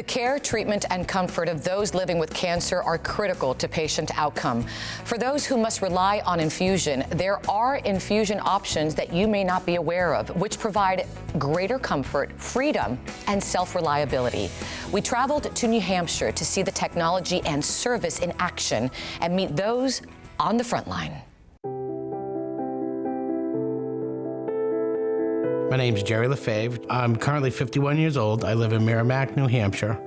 care, treatment, and comfort of those living with cancer are critical to patient outcome. For those who must rely on infusion, there are infusion options that you may not be aware of, which provide greater comfort, freedom, and self-reliability. We traveled to New Hampshire to see the technology and service in action and meet those on the front line. My name's Carrie Lachance. I'm currently 51 years old. I live in Merrimack, New Hampshire,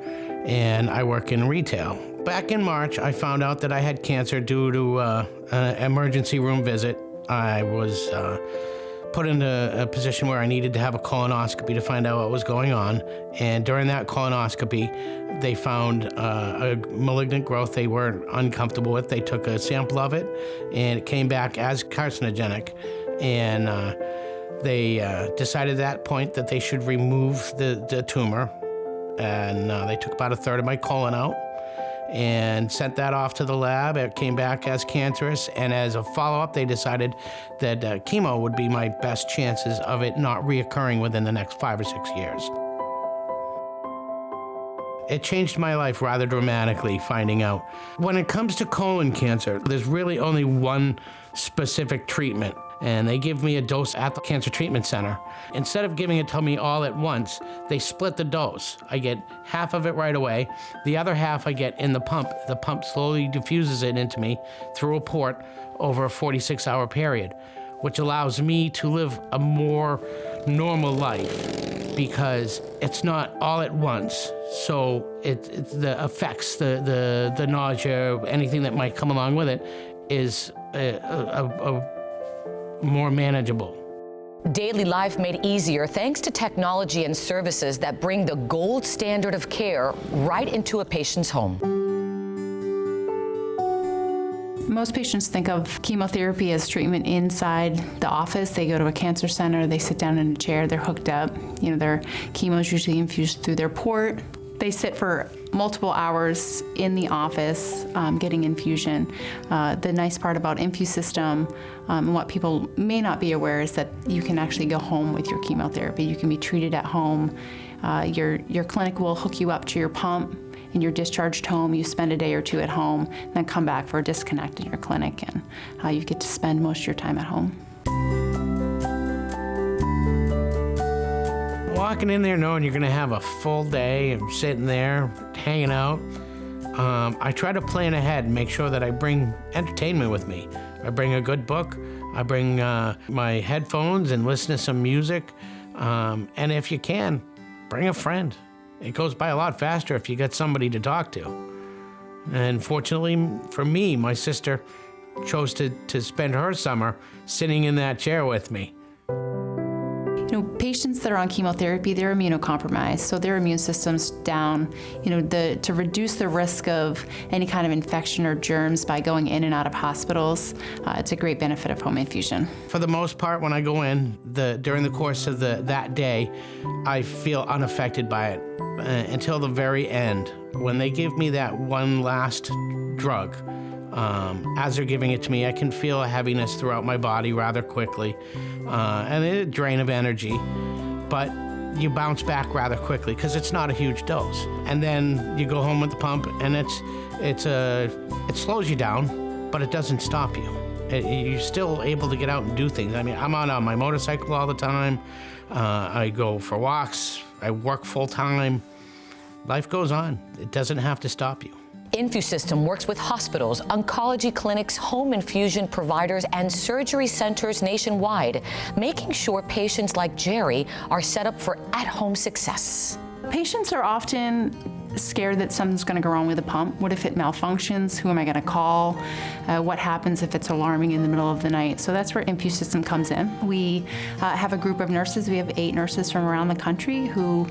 and I work in retail. Back in March, I found out that I had cancer due to an emergency room visit. I was put into a position where I needed to have a colonoscopy to find out what was going on. And during that colonoscopy, they found a malignant growth they were uncomfortable with. They took a sample of it, and it came back as carcinogenic. And they decided at that point that they should remove the tumor, and they took about a third of my colon out and sent that off to the lab. It came back as cancerous, and as a follow-up, they decided that chemo would be my best chances of it not reoccurring within the next 5 or 6 years. It changed my life rather dramatically, finding out. When it comes to colon cancer, there's really only one specific treatment, and they give me a dose at the cancer treatment center. Instead of giving it to me all at once, they split the dose. I get half of it right away. The other half I get in the pump. The pump slowly diffuses it into me through a port over a 46-hour period, which allows me to live a more normal life because it's not all at once. So the effects, the nausea, anything that might come along with it is more manageable. Daily life made easier thanks to technology and services that bring the gold standard of care right into a patient's home. Most patients think of chemotherapy as treatment inside the office. They go to a cancer center, they sit down in a chair, they're hooked up. Their chemo is usually infused through their port. They sit for multiple hours in the office getting infusion. The nice part about InfuSystem and what people may not be aware is that you can actually go home with your chemotherapy. You can be treated at home. Your clinic will hook you up to your pump, and you're discharged home. You spend a day or two at home, and then come back for a disconnect in your clinic, and you get to spend most of your time at home. Walking in there knowing you're gonna have a full day of sitting there, hanging out, I try to plan ahead and make sure that I bring entertainment with me. I bring a good book, I bring my headphones and listen to some music, and if you can, bring a friend. It goes by a lot faster if you got somebody to talk to. And fortunately for me, my sister chose to spend her summer sitting in that chair with me. Patients that are on chemotherapy, they're immunocompromised, so their immune system's down. To reduce the risk of any kind of infection or germs by going in and out of hospitals, it's a great benefit of home infusion. For the most part, when I go in, during the course of that day, I feel unaffected by it until the very end. When they give me that one last drug, as they're giving it to me, I can feel a heaviness throughout my body rather quickly, and a drain of energy, but you bounce back rather quickly because it's not a huge dose. And then you go home with the pump, and it slows you down, but it doesn't stop you. You're still able to get out and do things. I mean, I'm on my motorcycle all the time. I go for walks. I work full time. Life goes on. It doesn't have to stop you. InfuSystem works with hospitals, oncology clinics, home infusion providers, and surgery centers nationwide, making sure patients like Jerry are set up for at-home success. Patients are often scared that something's going to go wrong with the pump. What if it malfunctions? Who am I going to call? What happens if it's alarming in the middle of the night? So that's where InfuSystem comes in. We have a group of nurses. We have 8 nurses from around the country who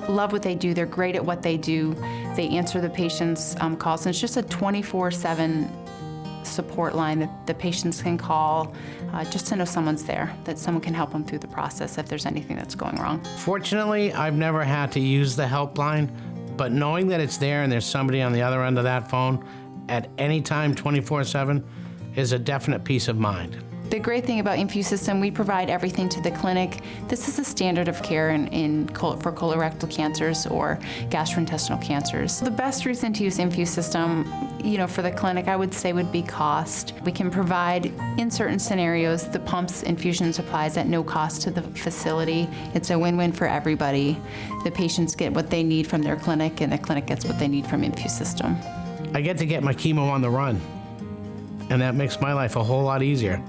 love what they do. They're great at what they do. They answer the patients' calls, and it's just a 24/7 support line that the patients can call just to know someone's there, that someone can help them through the process if there's anything that's going wrong. Fortunately, I've never had to use the helpline, but knowing that it's there and there's somebody on the other end of that phone at any time 24/7 is a definite peace of mind. The great thing about InfuSystem, we provide everything to the clinic. This is a standard of care for colorectal cancers or gastrointestinal cancers. The best reason to use InfuSystem, for the clinic, I would say would be cost. We can provide, in certain scenarios, the pumps, infusion supplies at no cost to the facility. It's a win-win for everybody. The patients get what they need from their clinic, and the clinic gets what they need from InfuSystem. I get to get my chemo on the run, and that makes my life a whole lot easier,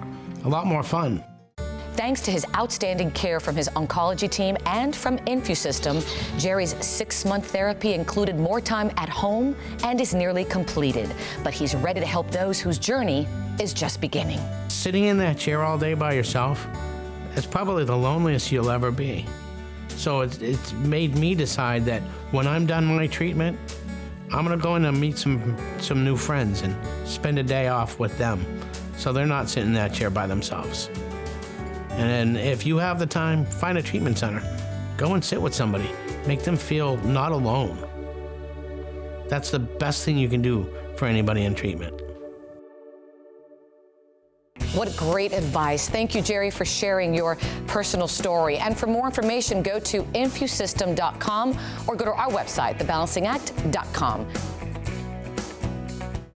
a lot more fun. Thanks to his outstanding care from his oncology team and from InfuSystem, Jerry's 6-month therapy included more time at home and is nearly completed. But he's ready to help those whose journey is just beginning. Sitting in that chair all day by yourself, it's probably the loneliest you'll ever be. So it's made me decide that when I'm done my treatment, I'm gonna go in and meet some new friends and spend a day off with them, so they're not sitting in that chair by themselves. And if you have the time, find a treatment center. Go and sit with somebody. Make them feel not alone. That's the best thing you can do for anybody in treatment. What great advice. Thank you, Jerry, for sharing your personal story. And for more information, go to InfuSystem.com or go to our website, thebalancingAct.com.